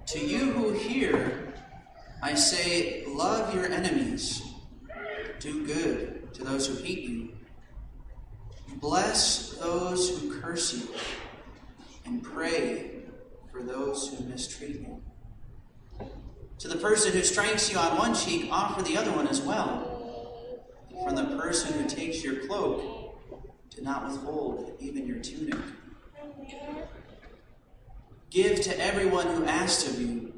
To you who hear, I say, love your enemies. Do good to those who hate you. Bless those who curse you, and pray for those who mistreat you. To the person who strikes you on one cheek, offer the other one as well. From the person who takes your cloak, do not withhold even your tunic. Give to everyone who asks of you,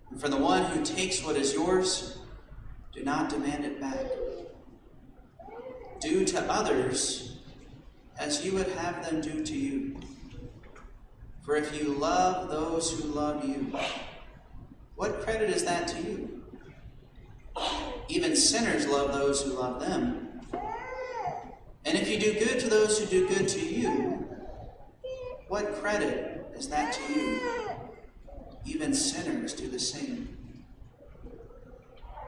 and for the one who takes what is yours, do not demand it back. Do to others as you would have them do to you. For if you love those who love you, what credit is that to you? Even sinners love those who love them. And if you do good to those who do good to you, what credit is that to you? Even sinners do the same.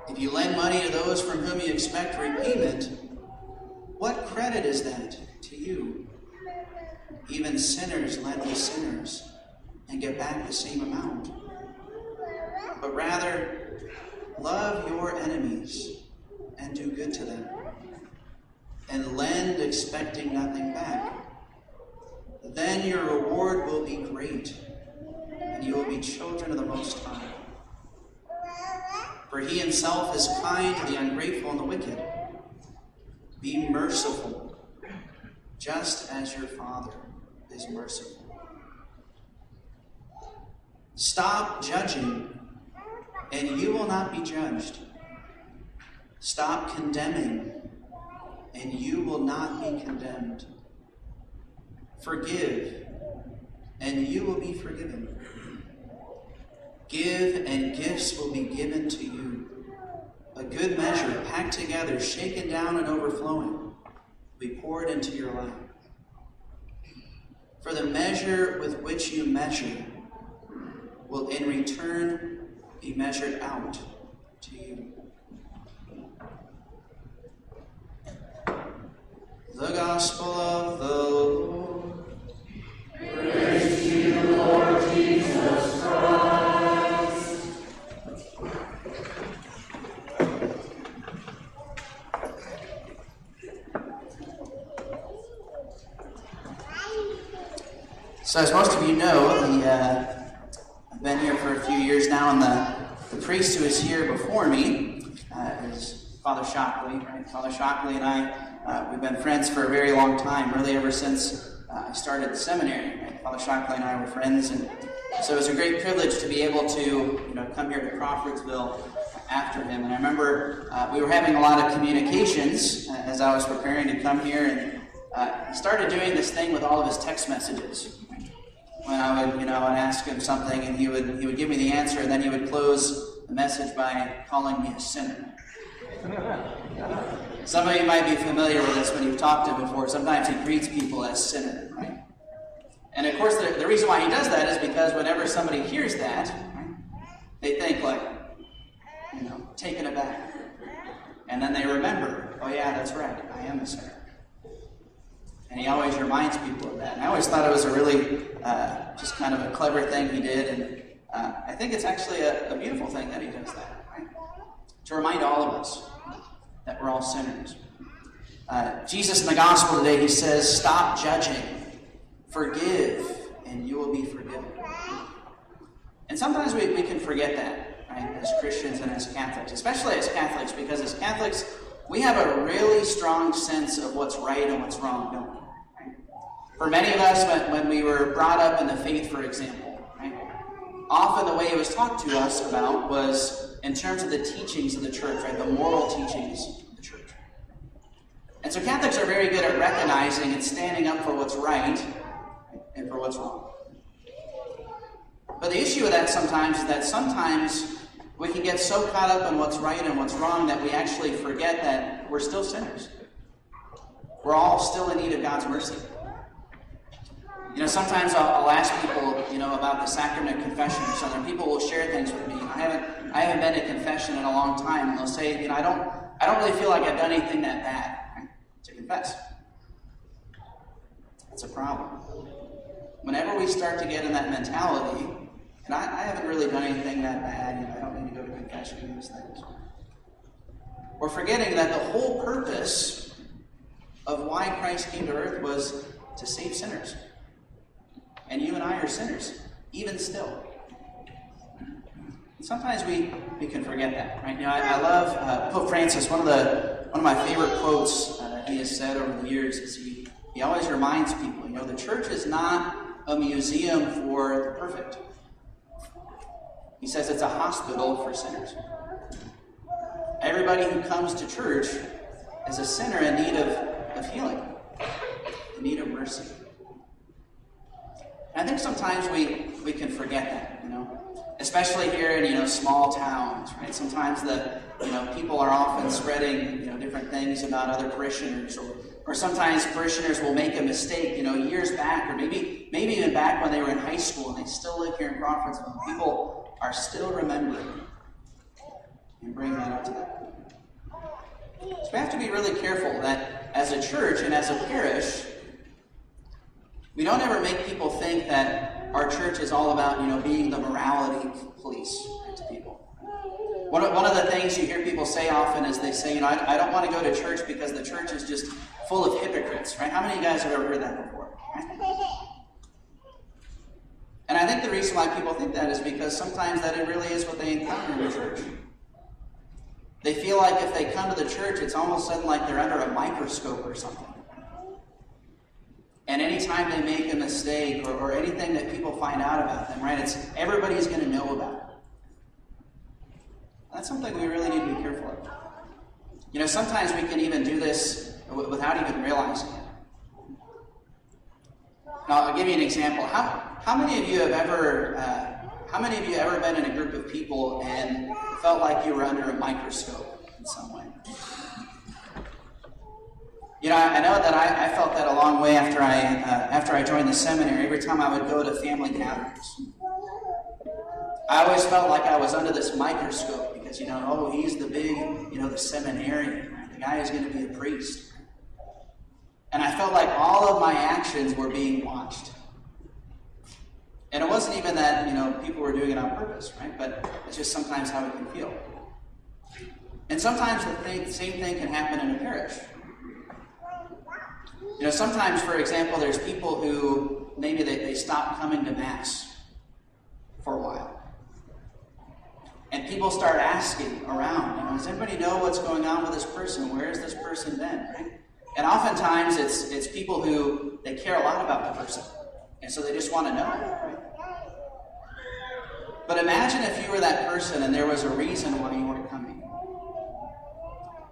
If you lend money to those from whom you expect repayment, what credit is that to you? Even sinners lend to sinners and get back the same amount. But rather, love your enemies and do good to them, and lend expecting nothing back. Then your reward will be great, and you will be children of the Most High. For he himself is kind to the ungrateful and the wicked. Be merciful, just as your Father is merciful. Stop judging, and you will not be judged. Stop condemning, and you will not be condemned. Forgive, and you will be forgiven. Give, and gifts will be given to you. A good measure, packed together, shaken down and overflowing, will be poured into your lap. For the measure with which you measure will in return be measured out to you. The Gospel of the Lord. Praise to you, Lord Jesus Christ. So as most of you know, I've been here for a few years now, and the priest who is here before me is Father Shockley. Right? Father Shockley and I, we've been friends for a very long time, really ever since I started the seminary. Right? Father Shockley and I were friends, and so it was a great privilege to be able to come here to Crawfordsville after him. And I remember we were having a lot of communications as I was preparing to come here, and he started doing this thing with all of his text messages. When I would, I'd ask him something, and he would give me the answer, and then he would close the message by calling me a sinner. Some of you might be familiar with this when you've talked to him before. Sometimes he greets people as sinner, right? And of course, the reason why he does that is because whenever somebody hears that, right, they think like, taken aback. And then they remember, oh yeah, that's right, I am a sinner. And he always reminds people of that. And I always thought it was a really just kind of a clever thing he did. And I think it's actually a beautiful thing that he does that, right? To remind all of us that we're all sinners. Jesus in the gospel today, he says, stop judging, forgive, and you will be forgiven. And sometimes we can forget that, right, as Christians and as Catholics, especially as Catholics, because as Catholics, we have a really strong sense of what's right and what's wrong, don't we? Right? For many of us, when we were brought up in the faith, for example, right, often the way it was talked to us about was in terms of the teachings of the church, right, the moral teachings of the church. And so Catholics are very good at recognizing and standing up for what's right and for what's wrong. But the issue with that sometimes is that sometimes we can get so caught up in what's right and what's wrong that we actually forget that we're still sinners. We're all still in need of God's mercy. Sometimes I'll ask people, about the sacrament of confession or something. People will share things with me. I haven't been to confession in a long time, and they'll say, I don't really feel like I've done anything that bad to confess. It's a problem. Whenever we start to get in that mentality, And I haven't really done anything that bad. I don't need to go to confession and those things. Or forgetting that the whole purpose of why Christ came to earth was to save sinners. And you and I are sinners, even still. And sometimes we can forget that, right? I love Pope Francis. One of my favorite quotes that he has said over the years is he always reminds people, the church is not a museum for the perfect. He says it's a hospital for sinners. Everybody who comes to church is a sinner in need of healing, in need of mercy. And I think sometimes we can forget that, especially here in small towns, right? Sometimes people are often spreading different things about other parishioners, or sometimes parishioners will make a mistake years back, or maybe even back when they were in high school and they still live here in Crawfordsville. People are still remembering and bring that up to them. So we have to be really careful that as a church and as a parish, we don't ever make people think that our church is all about, being the morality police to people. One of the things you hear people say often is they say, I don't want to go to church because the church is just full of hypocrites, right? How many of you guys have ever heard that before? And I think the reason why people think that is because sometimes that it really is what they encounter in the church. They feel like if they come to the church, it's almost sudden like they're under a microscope or something. And anytime they make a mistake or anything that people find out about them, right, everybody's going to know about it. That's something we really need to be careful of. Sometimes we can even do this without even realizing it. Now, I'll give you an example. How many of you have ever been in a group of people and felt like you were under a microscope in some way? I know that I felt that a long way after I joined the seminary. Every time I would go to family gatherings, I always felt like I was under this microscope because, he's the big, the seminarian, right? The guy who's going to be a priest. And I felt like all of my actions were being watched. And it wasn't even that, people were doing it on purpose, right? But it's just sometimes how it can feel. And sometimes the same thing can happen in a parish. Sometimes, for example, there's people who maybe they stop coming to Mass for a while. And people start asking around, does anybody know what's going on with this person? Where has this person been, right? And oftentimes it's people who, they care a lot about the person. And so they just want to know, right? But imagine if you were that person and there was a reason why you weren't coming.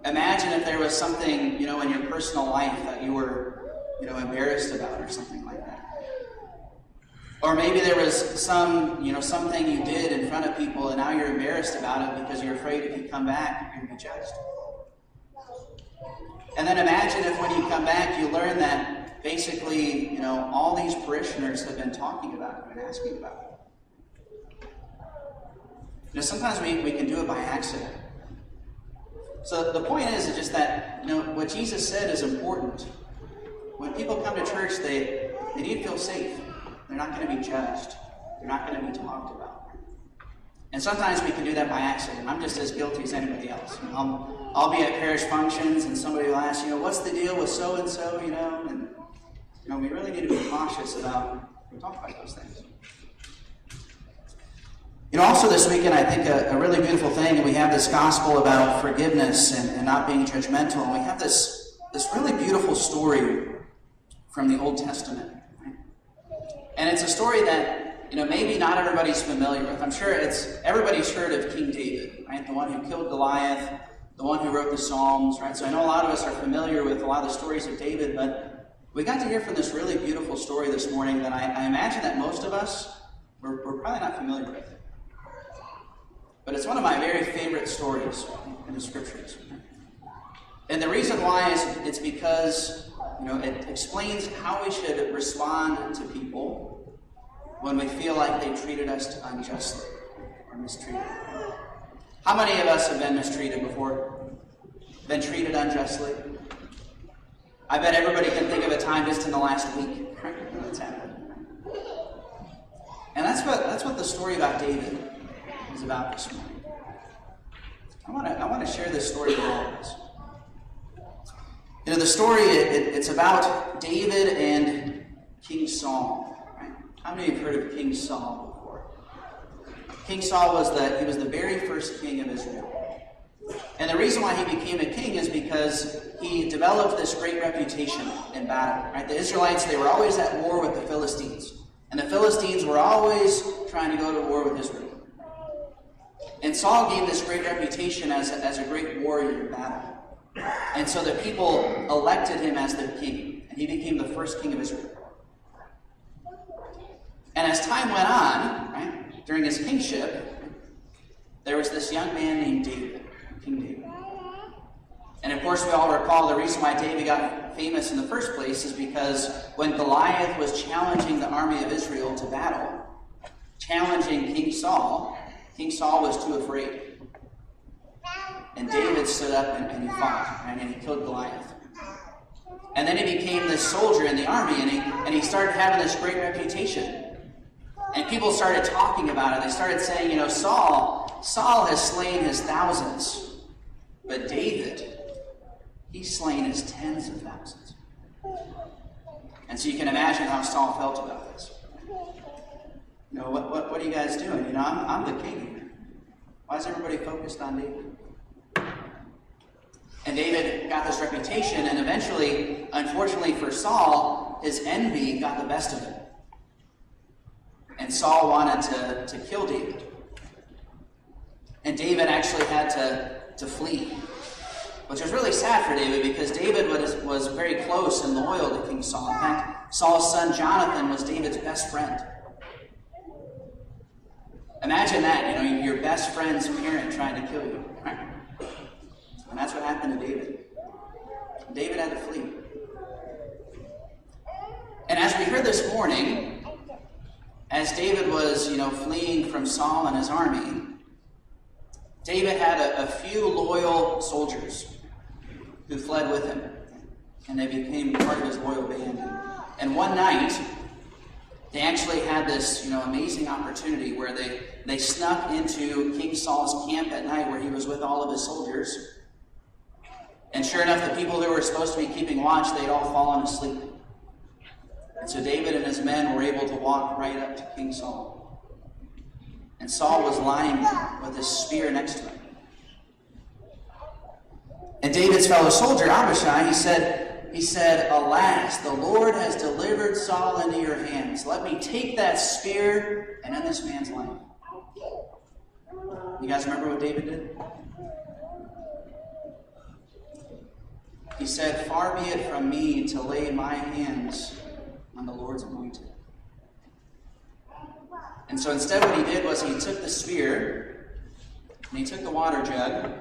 Imagine if there was something, in your personal life that you were, embarrassed about or something like that. Or maybe there was something you did in front of people and now you're embarrassed about it because you're afraid if you come back, you're going to be judged. And then imagine if when you come back, you learn that basically, all these parishioners have been talking about it and asking about it. Sometimes we can do it by accident. So the point is just that, what Jesus said is important. When people come to church, they need to feel safe. They're not going to be judged. They're not going to be talked about. And sometimes we can do that by accident. I'm just as guilty as anybody else. I'll be at parish functions and somebody will ask, what's the deal with so-and-so, and we really need to be cautious about talking about those things. Also this weekend, I think a really beautiful thing, we have this gospel about forgiveness and not being judgmental. And we have this really beautiful story from the Old Testament. Right? And it's a story that, maybe not everybody's familiar with. I'm sure everybody's heard of King David, right? The one who killed Goliath, the one who wrote the Psalms, right? So I know a lot of us are familiar with a lot of the stories of David, but we got to hear from this really beautiful story this morning that I imagine that most of us, we're probably not familiar with. But it's one of my very favorite stories in the scriptures. And the reason why is it's because, it explains how we should respond to people when we feel like they treated us unjustly or mistreated. How many of us have been mistreated before? Been treated unjustly? I bet everybody can think of a time just in the last week when that's happened. And that's what the story about David is about this morning. I want to share this story with all of us. You know, the story, it's about David and King Saul. Right? How many have heard of King Saul before? King Saul was the very first king of Israel. And the reason why he became a king is because he developed this great reputation in battle. Right? The Israelites, they were always at war with the Philistines. And the Philistines were always trying to go to war with Israel. And Saul gained this great reputation as a great warrior in battle. And so the people elected him as their king. And he became the first king of Israel. And as time went on, right, during his kingship, there was this young man named David. King David. And of course, we all recall the reason why David got famous in the first place is because when Goliath was challenging the army of Israel to battle, challenging King Saul was too afraid. And David stood up and he fought, right? And he killed Goliath. And then he became this soldier in the army, and he started having this great reputation. And people started talking about it. They started saying, you know, Saul has slain his thousands. But David, he's slain his tens of thousands. And so you can imagine how Saul felt about this. You know, what are you guys doing? You know, I'm the king here. Why is everybody focused on David? And David got this reputation, and eventually, unfortunately for Saul, his envy got the best of him. And Saul wanted to kill David. And David actually had to flee, which was really sad for David because David was very close and loyal to King Saul. In fact, Saul's son Jonathan was David's best friend. Imagine that, you know, your best friend's parent trying to kill you. Right? And that's what happened to David. David had to flee. And as we heard this morning, as David was, you know, fleeing from Saul and his army, David had a few loyal soldiers who fled with him, and they became part of his loyal band. And one night, they actually had this, you know, amazing opportunity where they snuck into King Saul's camp at night where he was with all of his soldiers. And sure enough, the people who were supposed to be keeping watch, they'd all fallen asleep. And so David and his men were able to walk right up to King Saul. And Saul was lying with his spear next to him. And David's fellow soldier, Abishai, he said, "Alas, the Lord has delivered Saul into your hands. Let me take that spear and end this man's life." You guys remember what David did? He said, "Far be it from me to lay my hands on the Lord's anointed." And so instead what he did was he took the spear, and he took the water jug,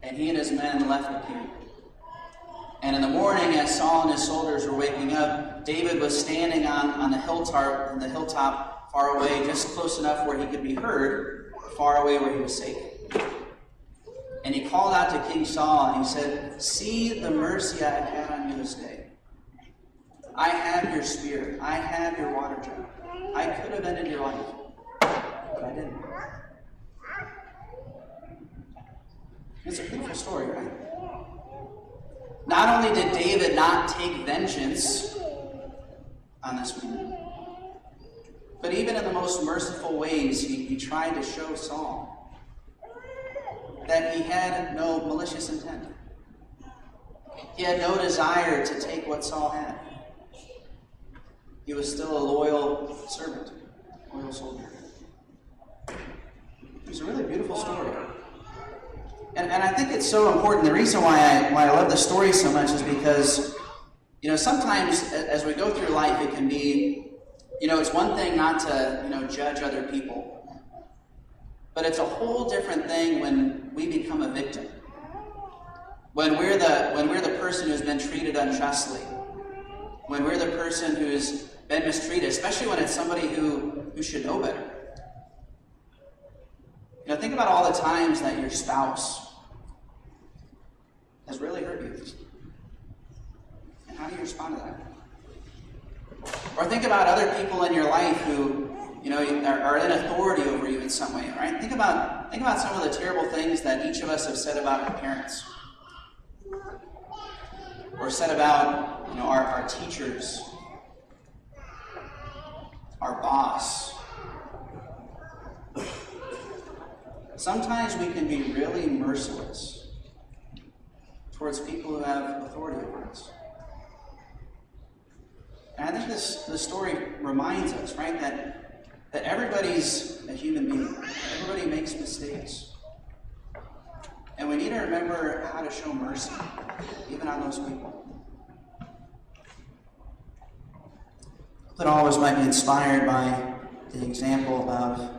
and he and his men left the camp. And in the morning, as Saul and his soldiers were waking up, David was standing on the hilltop far away, just close enough where he could be heard, far away where he was safe. And he called out to King Saul, and he said, "See the mercy I have had on you this day. I have your spear. I have your water jug. I could have ended your life, but I didn't." It's a beautiful story, right? Not only did David not take vengeance on this man, but even in the most merciful ways, he tried to show Saul that he had no malicious intent. He had no desire to take what Saul had. He was still a loyal servant, a loyal soldier. It was a really beautiful story. And I think it's so important. The reason why I love the story so much is because, you know, sometimes as we go through life, it can be, you know, it's one thing not to, you know, judge other people. But it's a whole different thing when we become a victim. When we're the person who's been treated unjustly. When we're the person who's been mistreated, especially when it's somebody who should know better. You know, think about all the times that your spouse has really hurt you. And how do you respond to that? Or think about other people in your life who are in authority over you in some way, right? Think about some of the terrible things that each of us have said about our parents, or said about our teachers, our boss. Sometimes we can be really merciless towards people who have authority over us. And I think this story reminds us, right, that everybody's a human being. Everybody makes mistakes. And we need to remember how to show mercy, even on those people. That always might be inspired by the example of